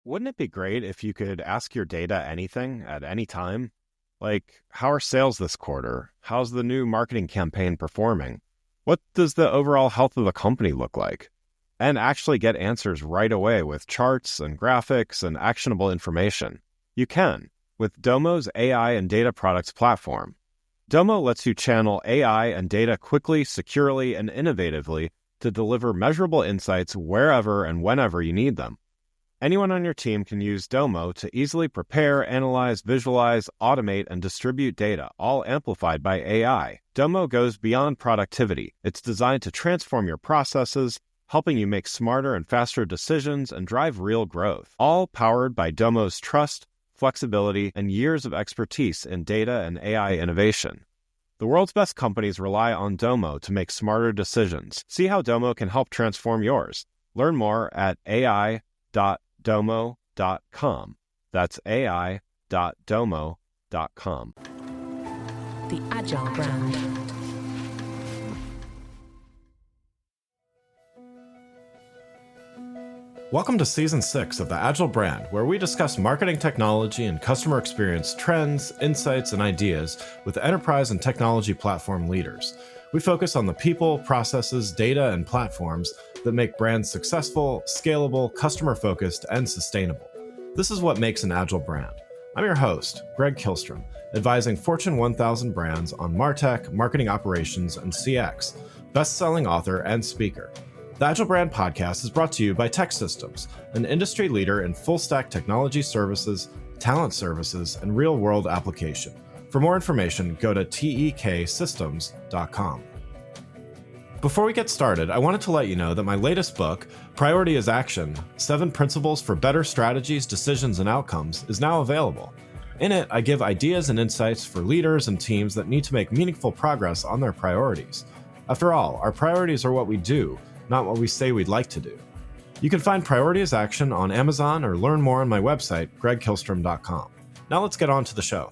Wouldn't it be great if you could ask your data anything at any time? Like, how are sales this quarter? How's the new marketing campaign performing? What does the overall health of the company look like? And actually get answers right away with charts and graphics and actionable information. You can with Domo's AI and data products platform. Domo lets you channel AI and data quickly, securely, and innovatively to deliver measurable insights wherever and whenever you need them. Anyone on your team can use Domo to easily prepare, analyze, visualize, automate, and distribute data, all amplified by AI. Domo goes beyond productivity. It's designed to transform your processes, helping you make smarter and faster decisions and drive real growth. All powered by Domo's trust, flexibility, and years of expertise in data and AI innovation. The world's best companies rely on Domo to make smarter decisions. See how Domo can help transform yours. Learn more at ai.domo.com. That's ai.domo.com. The Agile Brand. Welcome to Season 6 of the Agile Brand, where we discuss marketing technology and customer experience trends, insights, and ideas with enterprise and technology platform leaders. We focus on the people, processes, data, and platforms that make brands successful, scalable, customer-focused, and sustainable. This is what makes an Agile brand. I'm your host, Greg Kihlstrom, advising Fortune 1000 brands on MarTech, marketing operations, and CX, best-selling author and speaker. The Agile Brand podcast is brought to you by TechSystems, an industry leader in full-stack technology services, talent services, and real-world application. For more information, go to teksystems.com. Before we get started, I wanted to let you know that my latest book, Priority is Action: 7 Principles for Better Strategies, Decisions, and Outcomes, is now available. In it, I give ideas and insights for leaders and teams that need to make meaningful progress on their priorities. After all, our priorities are what we do, not what we say we'd like to do. You can find Priority is Action on Amazon or learn more on my website, gregkihlstrom.com. Now let's get on to the show.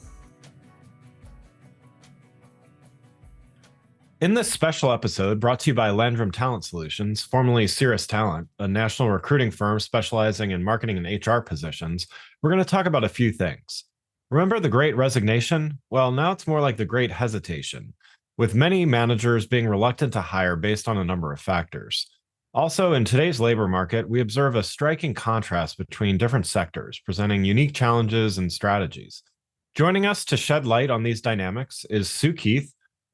In this special episode, brought to you by Landrum Talent Solutions, formerly Ceres Talent, a national recruiting firm specializing in marketing and HR positions, we're going to talk about a few things. Remember the Great Resignation? Well, now it's more like the Great Hesitation, with many managers being reluctant to hire based on a number of factors. Also, in today's labor market, we observe a striking contrast between different sectors, presenting unique challenges and strategies. Joining us to shed light on these dynamics is Sue Keith,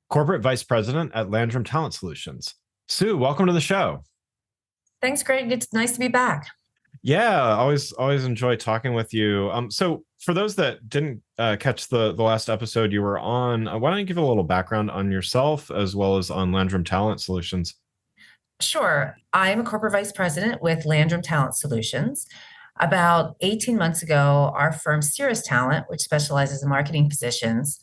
Corporate Vice President at Landrum Talent Solutions. Sue, welcome to the show. Thanks, Greg. It's nice to be back. Yeah, always enjoy talking with you. So for those that didn't catch the last episode you were on, why don't you give a little background on yourself as well as on Landrum Talent Solutions? Sure. I'm a corporate vice president with Landrum Talent Solutions. About 18 months ago, our firm Ceres Talent, which specializes in marketing positions,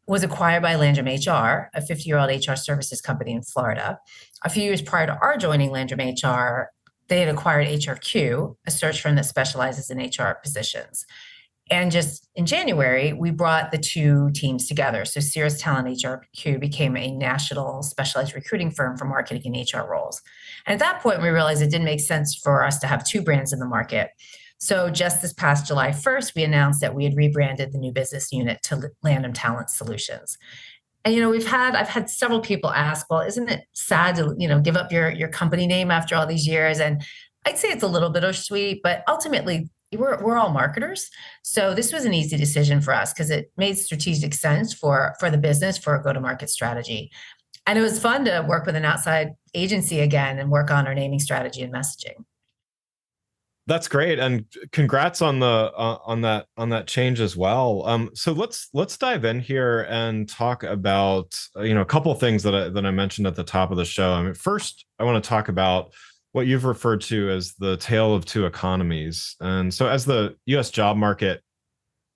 was acquired by Landrum HR, a 50-year-old HR services company in Florida. A few years prior to our joining Landrum HR, they had acquired HRQ, a search firm that specializes in HR positions. And just in January, we brought the two teams together. So Ceres Talent HRQ became a national specialized recruiting firm for marketing and HR roles. And at that point, we realized it didn't make sense for us to have two brands in the market. So just this past July 1st, we announced that we had rebranded the new business unit to Landrum Talent Solutions. And, I've had several people ask, well, isn't it sad to, give up your company name after all these years? And I'd say it's a little bittersweet, but ultimately we're all marketers. So this was an easy decision for us because it made strategic sense for the business, for a go-to-market strategy. And it was fun to work with an outside agency again and work on our naming strategy and messaging. That's great, and congrats on the on that change as well. So let's dive in here and talk about a couple of things that I mentioned at the top of the show. I mean, first, I want to talk about what you've referred to as the tale of two economies. And so, as the U.S. job market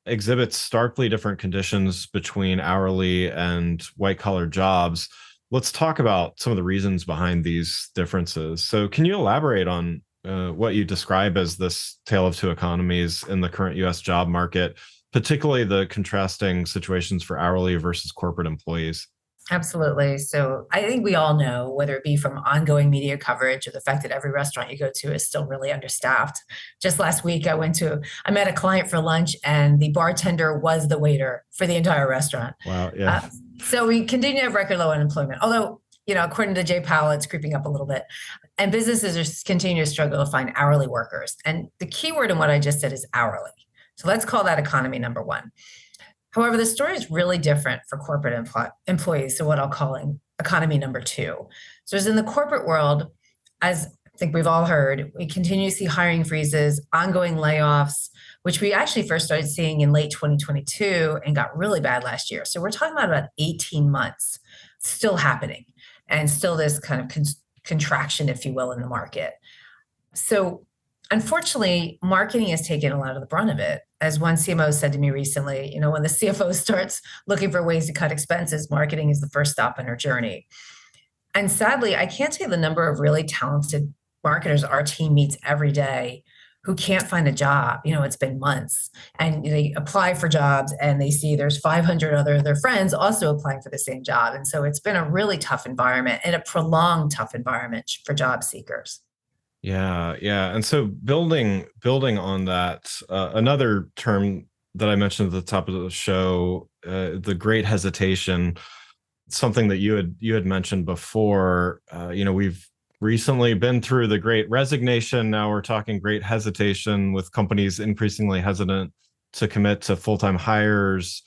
exhibits starkly different conditions between hourly and white-collar jobs, let's talk about some of the reasons behind these differences. So, can you elaborate on what you describe as this tale of two economies in the current U.S. job market, particularly the contrasting situations for hourly versus corporate employees? Absolutely. So I think we all know, whether it be from ongoing media coverage or the fact that every restaurant you go to is still really understaffed. Just last week, I met a client for lunch, and the bartender was the waiter for the entire restaurant. Wow. Yeah. Uh, so we continue to have record low unemployment, although, according to Jay Powell, it's creeping up a little bit. And businesses are continue to struggle to find hourly workers. And the key word in what I just said is hourly. So let's call that economy number one. However, the story is really different for corporate employees. So what I'll call economy number two. So as in the corporate world, as I think we've all heard, we continue to see hiring freezes, ongoing layoffs, which we actually first started seeing in late 2022 and got really bad last year. So we're talking about 18 months still happening, and still this kind of contraction, if you will, in the market. So unfortunately, marketing has taken a lot of the brunt of it. As one CMO said to me recently, when the CFO starts looking for ways to cut expenses, marketing is the first stop in her journey. And sadly, I can't say the number of really talented marketers our team meets every day who can't find a job. It's been months, and they apply for jobs and they see there's 500 other their friends also applying for the same job. And so it's been a really tough environment, and a prolonged tough environment for job seekers. Yeah, yeah. And so building on that, another term that I mentioned at the top of the show, the Great Hesitation, something that you had mentioned before. We've recently been through the Great Resignation. Now we're talking Great Hesitation, with companies increasingly hesitant to commit to full-time hires,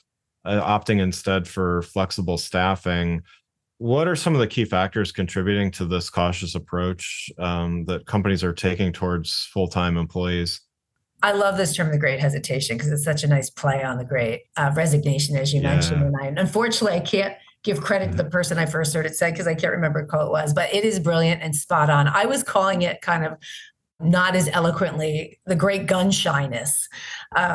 opting instead for flexible staffing. What are some of the key factors contributing to this cautious approach that companies are taking towards full-time employees? I love this term, the Great Hesitation, because it's such a nice play on the Great Resignation, as you mentioned. And unfortunately, I can't give credit to the person I first heard it said, because I can't remember who it was, but it is brilliant and spot on. I was calling it kind of not as eloquently the great gun shyness.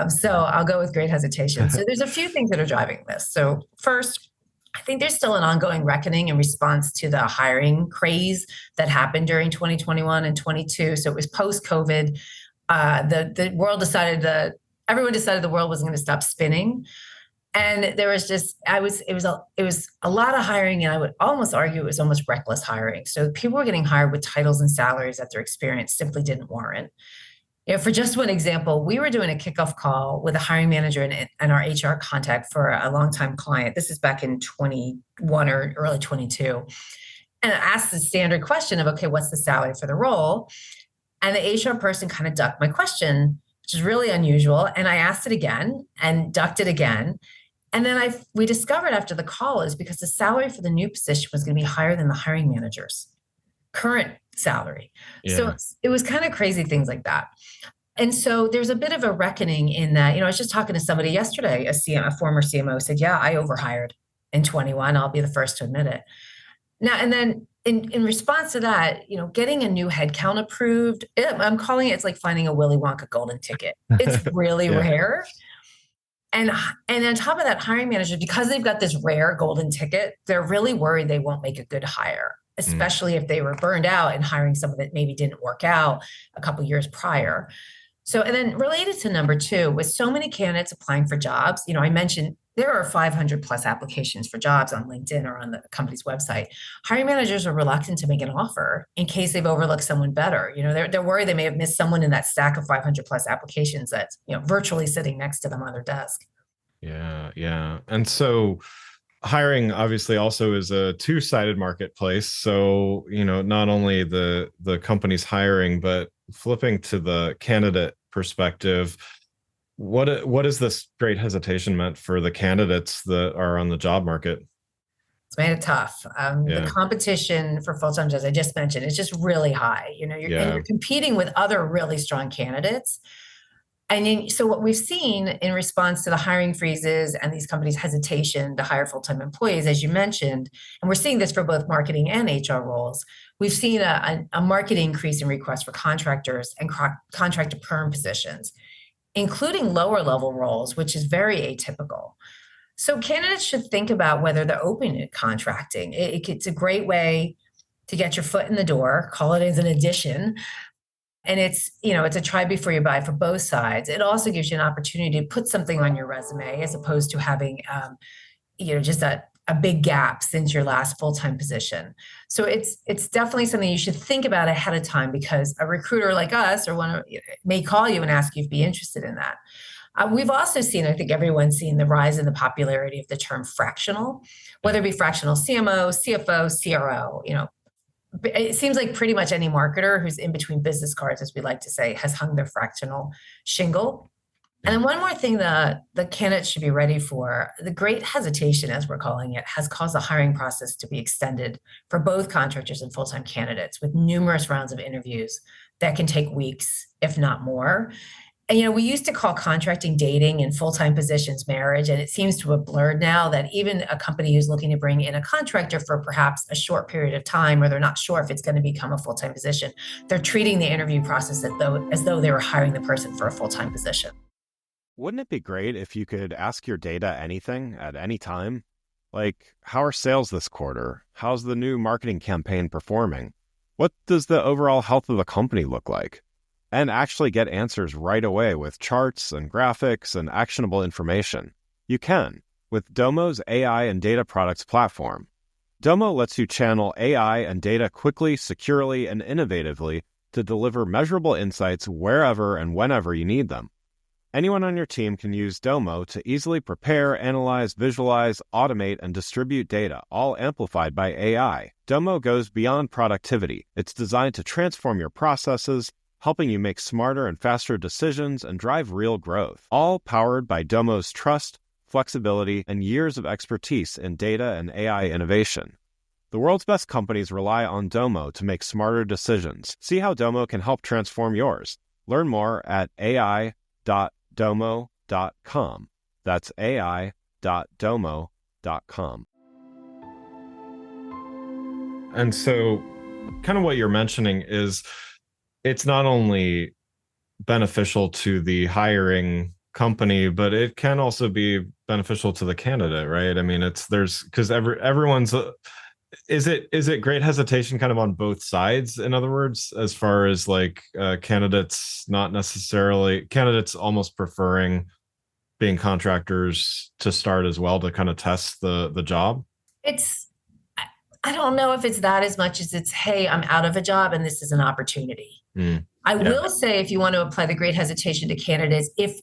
So I'll go with Great Hesitation. So there's a few things that are driving this. So first, I think there's still an ongoing reckoning in response to the hiring craze that happened during 2021 and 22. So it was post-COVID. The world everyone decided the world wasn't going to stop spinning. And there was it was a lot of hiring, and I would almost argue it was almost reckless hiring. So people were getting hired with titles and salaries that their experience simply didn't warrant. For just one example, we were doing a kickoff call with a hiring manager and our HR contact for a longtime client. This is back in 21 or early 22. And I asked the standard question of, okay, what's the salary for the role? And the HR person kind of ducked my question, which is really unusual. And I asked it again and ducked it again. And then we discovered after the call is because the salary for the new position was going to be higher than the hiring manager's current salary. Yeah. So it was kind of crazy things like that. And so there's a bit of a reckoning in that. I was just talking to somebody yesterday, a former CMO said, yeah, I overhired in 21. I'll be the first to admit it. Now, and then in response to that, getting a new headcount approved, I'm calling it's like finding a Willy Wonka golden ticket. It's really rare. And on top of that, hiring managers, because they've got this rare golden ticket, they're really worried they won't make a good hire, especially if they were burned out in hiring someone that maybe didn't work out a couple years prior. So, and then related to number two, with so many candidates applying for jobs, I mentioned there are 500 plus applications for jobs on LinkedIn or on the company's website. Hiring managers are reluctant to make an offer in case they've overlooked someone better. They're worried they may have missed someone in that stack of 500 plus applications that's, virtually sitting next to them on their desk. Yeah, yeah. And so hiring obviously also is a two-sided marketplace. So, not only the company's hiring, but flipping to the candidate perspective, what is this Great Hesitation meant for the candidates that are on the job market? It's made it tough. The competition for full-time jobs, I just mentioned, is just really high. And you're competing with other really strong candidates. And then, so what we've seen in response to the hiring freezes and these companies' hesitation to hire full-time employees, as you mentioned, and we're seeing this for both marketing and HR roles, we've seen a market increase in requests for contractors and contract to perm positions, including lower level roles, which is very atypical. So candidates should think about whether they're open to contracting. It's a great way to get your foot in the door, call it as an addition. And it's a try before you buy for both sides. It also gives you an opportunity to put something on your resume as opposed to having, just a a big gap since your last full-time position. So it's definitely something you should think about ahead of time, because a recruiter like us or one may call you and ask you if you'd be interested in that. We've also seen, I think everyone's seen the rise in the popularity of the term fractional, whether it be fractional CMO, CFO, CRO. It seems like pretty much any marketer who's in between business cards, as we like to say, has hung their fractional shingle. And then one more thing that the candidates should be ready for: the Great Hesitation, as we're calling it, has caused the hiring process to be extended for both contractors and full-time candidates, with numerous rounds of interviews that can take weeks, if not more. And we used to call contracting dating and full-time positions marriage, and it seems to have blurred now that even a company who's looking to bring in a contractor for perhaps a short period of time, or they're not sure if it's going to become a full-time position, they're treating the interview process as though they were hiring the person for a full-time position. Wouldn't it be great if you could ask your data anything at any time? Like, how are sales this quarter? How's the new marketing campaign performing? What does the overall health of the company look like? And actually get answers right away with charts and graphics and actionable information. You can with Domo's AI and data products platform. Domo lets you channel AI and data quickly, securely, and innovatively to deliver measurable insights wherever and whenever you need them. Anyone on your team can use Domo to easily prepare, analyze, visualize, automate, and distribute data, all amplified by AI. Domo goes beyond productivity. It's designed to transform your processes, helping you make smarter and faster decisions and drive real growth, all powered by Domo's trust, flexibility, and years of expertise in data and AI innovation. The world's best companies rely on Domo to make smarter decisions. See how Domo can help transform yours. Learn more at ai.domo.com. That's ai.domo.com. And so, kind of what you're mentioning is, it's not only beneficial to the hiring company, but it can also be beneficial to the candidate, right? I mean, because everyone's, is it great hesitation kind of on both sides? In other words, as far as like candidates almost preferring being contractors to start as well, to kind of test the job? I don't know if it's that as much as it's, hey, I'm out of a job and this is an opportunity. I will say, if you want to apply the Great Hesitation to candidates, if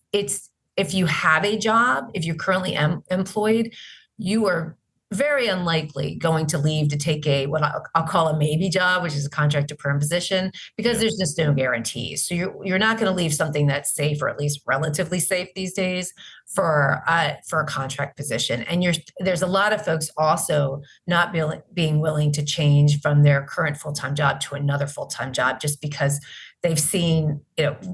you have a job, if you're currently employed, you are very unlikely going to leave to take what I'll call a maybe job, which is a contract to perm position, because there's just no guarantees. So you're not going to leave something that's safe, or at least relatively safe these days, for a contract position. And there's a lot of folks also not being willing to change from their current full-time job to another full-time job, just because they've seen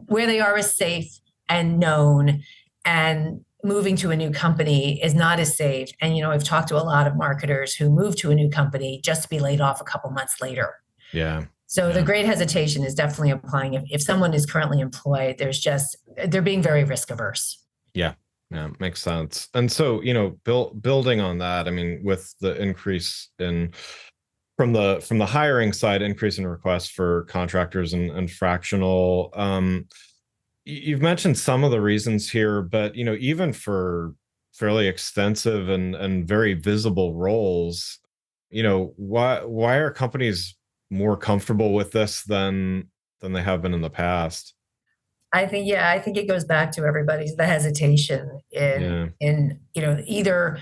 where they are is safe and known, and moving to a new company is not as safe. And, I've talked to a lot of marketers who move to a new company just to be laid off a couple months later. Yeah. So the Great Hesitation is definitely applying. If someone is currently employed, they're being very risk averse. Yeah. Yeah, makes sense. And so, building on that, I mean, with the increase from the hiring side, increase in requests for contractors and fractional, you've mentioned some of the reasons here, but even for fairly extensive and very visible roles, why are companies more comfortable with this than they have been in the past? I think it goes back to the hesitation in either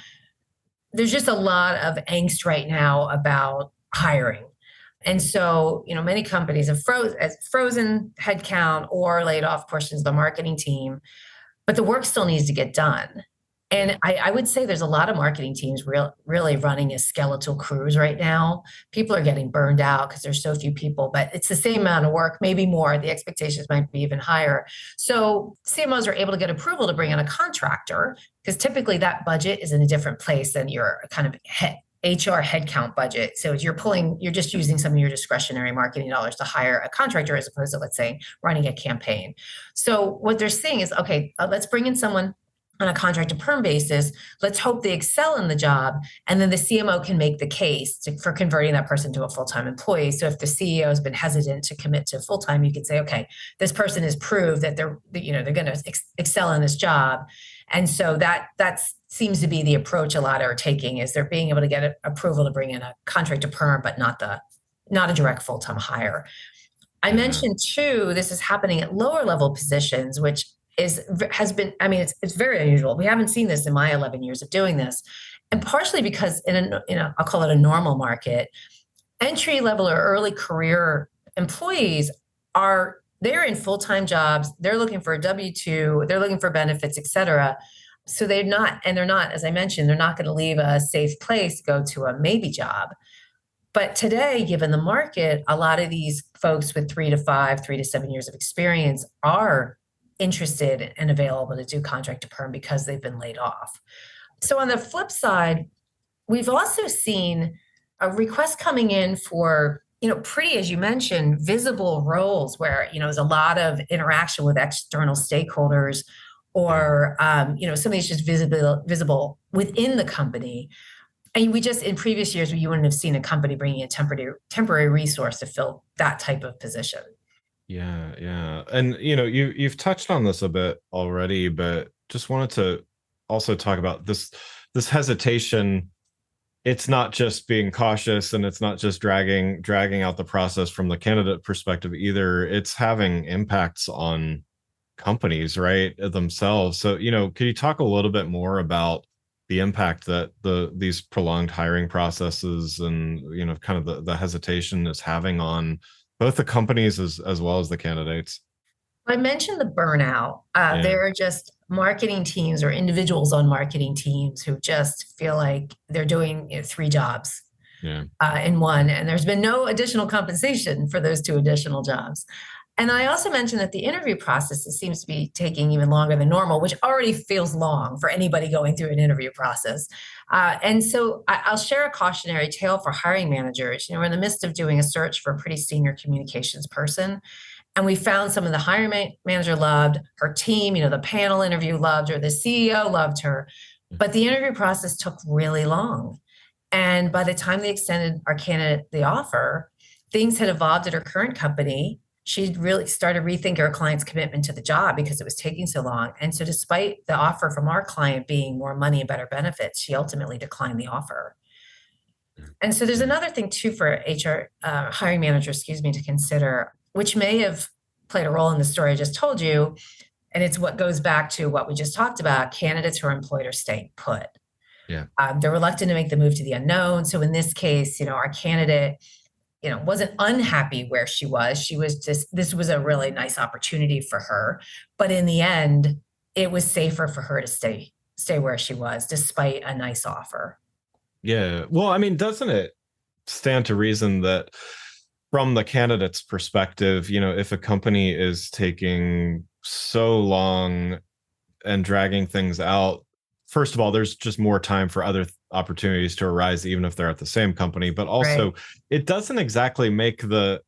there's just a lot of angst right now about hiring. And so, many companies have frozen headcount or laid off portions of the marketing team, but the work still needs to get done. And I would say there's a lot of marketing teams really running as skeletal crews right now. People are getting burned out because there's so few people, but it's the same amount of work, maybe more. The expectations might be even higher. So CMOs are able to get approval to bring in a contractor, because typically that budget is in a different place than your kind of HR headcount budget. So you're just using some of your discretionary marketing dollars to hire a contractor, as opposed to, let's say, running a campaign. So what they're saying is, okay, let's bring in someone on a contract to perm basis. Let's hope they excel in the job. And then the CMO can make the case for converting that person to a full-time employee. So if the CEO has been hesitant to commit to full-time, you could say, okay, this person has proved that they're going to excel in this job. And so that seems to be the approach a lot are taking, is they're being able to get approval to bring in a contract to perm, but not a direct full-time hire. I mentioned too, this is happening at lower level positions, which has been, I mean, it's very unusual. We haven't seen this in my 11 years of doing this. And partially because I'll call it a normal market, entry level or early career employees they're in full-time jobs. They're looking for a W-2, they're looking for benefits, et cetera. So they're not, as I mentioned, they're not going to leave a safe place to go to a maybe job. But today, given the market, a lot of these folks with 3 to 7 years of experience are interested and available to do contract to perm because they've been laid off. So on the flip side, we've also seen a request coming in for, pretty, as you mentioned, visible roles where, there's a lot of interaction with external stakeholders or, some of these just visible within the company. And we just, in previous years, you wouldn't have seen a company bringing a temporary resource to fill that type of position. Yeah. And, you've touched on this a bit already, but just wanted to also talk about this hesitation. It's not just being cautious and it's not just dragging out the process from the candidate perspective either. It's having impacts on companies, right, themselves. So, could you talk a little bit more about the impact that these prolonged hiring processes and, kind of the hesitation is having on both the companies as well as the candidates? I mentioned the burnout. There are just marketing teams or individuals on marketing teams who just feel like they're doing 3 jobs in one, and there's been no additional compensation for those 2 additional jobs. And I also mentioned that the interview process seems to be taking even longer than normal, which already feels long for anybody going through an interview process. And so I'll share a cautionary tale for hiring managers. We're in the midst of doing a search for a pretty senior communications person. And we found some of the hiring manager loved her team, the panel interview loved her, the CEO loved her, but the interview process took really long. And by the time they extended our candidate the offer, things had evolved at her current company. She'd really started rethinking her client's commitment to the job because it was taking so long. And so despite the offer from our client being more money and better benefits, she ultimately declined the offer. And so there's another thing too for HR hiring managers, to consider, which may have played a role in the story I just told you. And it's what goes back to what we just talked about. Candidates who are employed are staying put. Yeah. They're reluctant to make the move to the unknown. So in this case, our candidate wasn't unhappy where she was. She was this was a really nice opportunity for her. But in the end, it was safer for her to stay where she was, despite a nice offer. Yeah. Well, I mean, doesn't it stand to reason that from the candidate's perspective, if a company is taking so long and dragging things out, first of all, there's just more time for other opportunities to arise, even if they're at the same company. But also, It doesn't exactly make the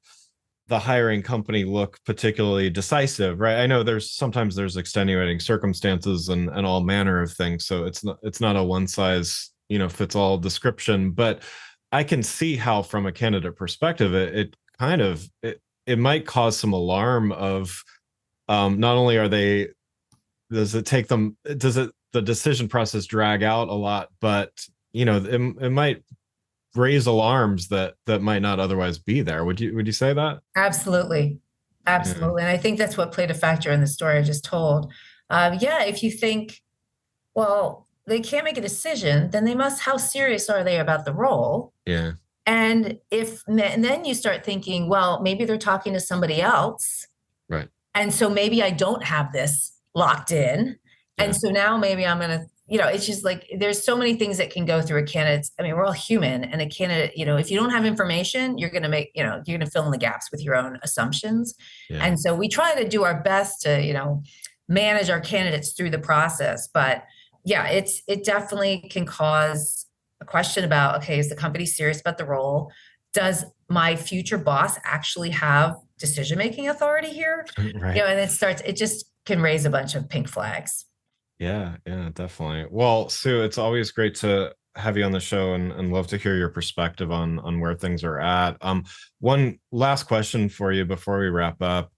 hiring company look particularly decisive, right? I know sometimes there's extenuating circumstances and all manner of things, so it's not a one size fits all description. But I can see how, from a candidate perspective, it might cause some alarm of not only does the decision process drag out a lot, but it might raise alarms that might not otherwise be there. Would you say that? Absolutely. Yeah. And I think that's what played a factor in the story I just told. If you think, well, they can't make a decision, then how serious are they about the role? Yeah. And then you start thinking, well, maybe they're talking to somebody else. Right. And so maybe I don't have this locked in. Yeah. And so now maybe I'm going to, it's just like, there's so many things that can go through a candidate. I mean, we're all human, and a candidate, if you don't have information, you're going to you're going to fill in the gaps with your own assumptions. Yeah. And so we try to do our best to, manage our candidates through the process. But yeah, it definitely can cause a question about, okay, is the company serious about the role? Does my future boss actually have decision-making authority here? Right. And it just can raise a bunch of pink flags. Yeah, definitely. Well, Sue, it's always great to have you on the show and love to hear your perspective on where things are at. One last question for you before we wrap up.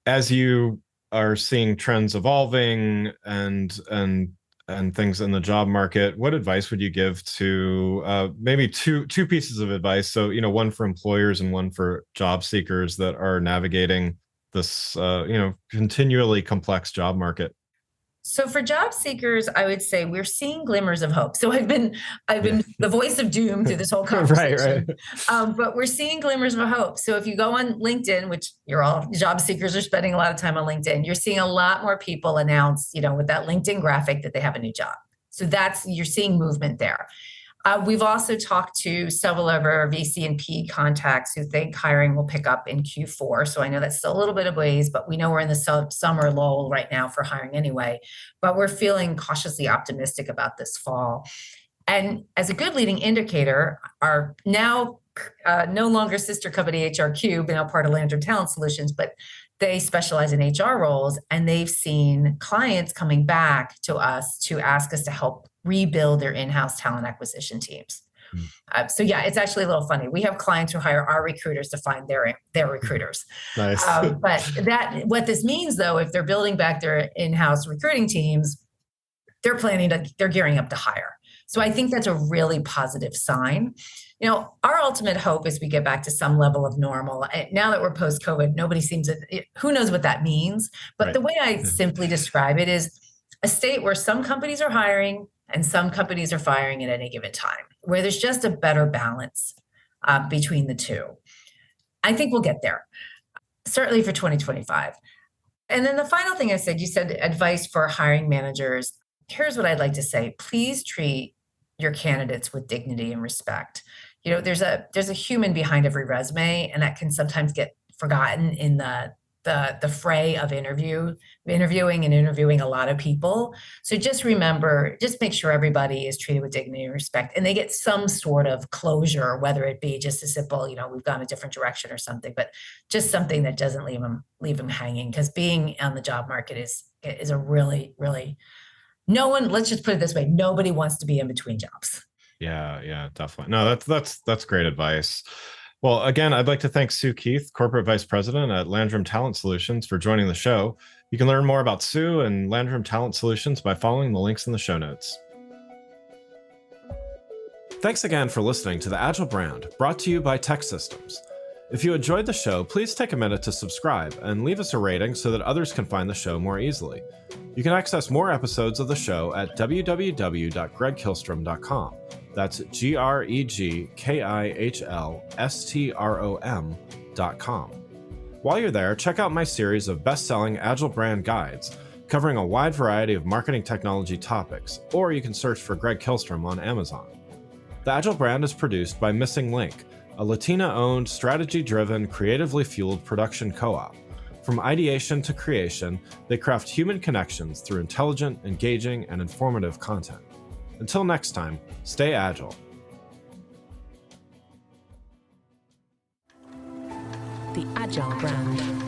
As you are seeing trends evolving and things in the job market, what advice would you give to maybe two pieces of advice? So, one for employers and one for job seekers that are navigating this continually complex job market. So for job seekers, I would say we're seeing glimmers of hope. So I've Yeah. been the voice of doom through this whole Right, conversation. But we're seeing glimmers of hope. So if you go on LinkedIn, which you're all job seekers are spending a lot of time on LinkedIn, you're seeing a lot more people announce, with that LinkedIn graphic that they have a new job. So you're seeing movement there. We've also talked to several of our VC and P contacts who think hiring will pick up in Q4. So I know that's still a little bit of ways, but we know we're in the summer lull right now for hiring anyway. But we're feeling cautiously optimistic about this fall. And as a good leading indicator, our now no longer sister company HR Cube, now part of Landrum Talent Solutions, but they specialize in HR roles, and they've seen clients coming back to us to ask us to help rebuild their in-house talent acquisition teams. Mm. So yeah, it's actually a little funny. We have clients who hire our recruiters to find their recruiters. Nice. But what this means, though, if they're building back their in-house recruiting teams, they're gearing up to hire. So I think that's a really positive sign. Our ultimate hope is we get back to some level of normal. Now that we're post-COVID, who knows what that means? But Right. The way I simply describe it is a state where some companies are hiring and some companies are firing at any given time, where there's just a better balance between the two. I think we'll get there, certainly for 2025. And then the final thing I said, you said advice for hiring managers. Here's what I'd like to say. Please treat your candidates with dignity and respect. There's a human behind every resume, and that can sometimes get forgotten in the fray of interviewing a lot of people. So just make sure everybody is treated with dignity and respect, and they get some sort of closure, whether it be just a simple, we've gone a different direction or something, but just something that doesn't leave them hanging. Because being on the job market is a really, really let's just put it this way, nobody wants to be in between jobs. Yeah, definitely. No, that's great advice. Well, again, I'd like to thank Sue Keith, Corporate Vice President at Landrum Talent Solutions, for joining the show. You can learn more about Sue and Landrum Talent Solutions by following the links in the show notes. Thanks again for listening to The Agile Brand, brought to you by Tech Systems. If you enjoyed the show, please take a minute to subscribe and leave us a rating so that others can find the show more easily. You can access more episodes of the show at www.gregkillstrom.com. That's GregKihlstrom.com. While you're there, check out my series of best-selling Agile Brand guides, covering a wide variety of marketing technology topics, or you can search for Greg Kihlstrom on Amazon. The Agile Brand is produced by Missing Link, a Latina-owned, strategy-driven, creatively fueled production co-op. From ideation to creation, they craft human connections through intelligent, engaging, and informative content. Until next time, stay agile. The Agile Brand.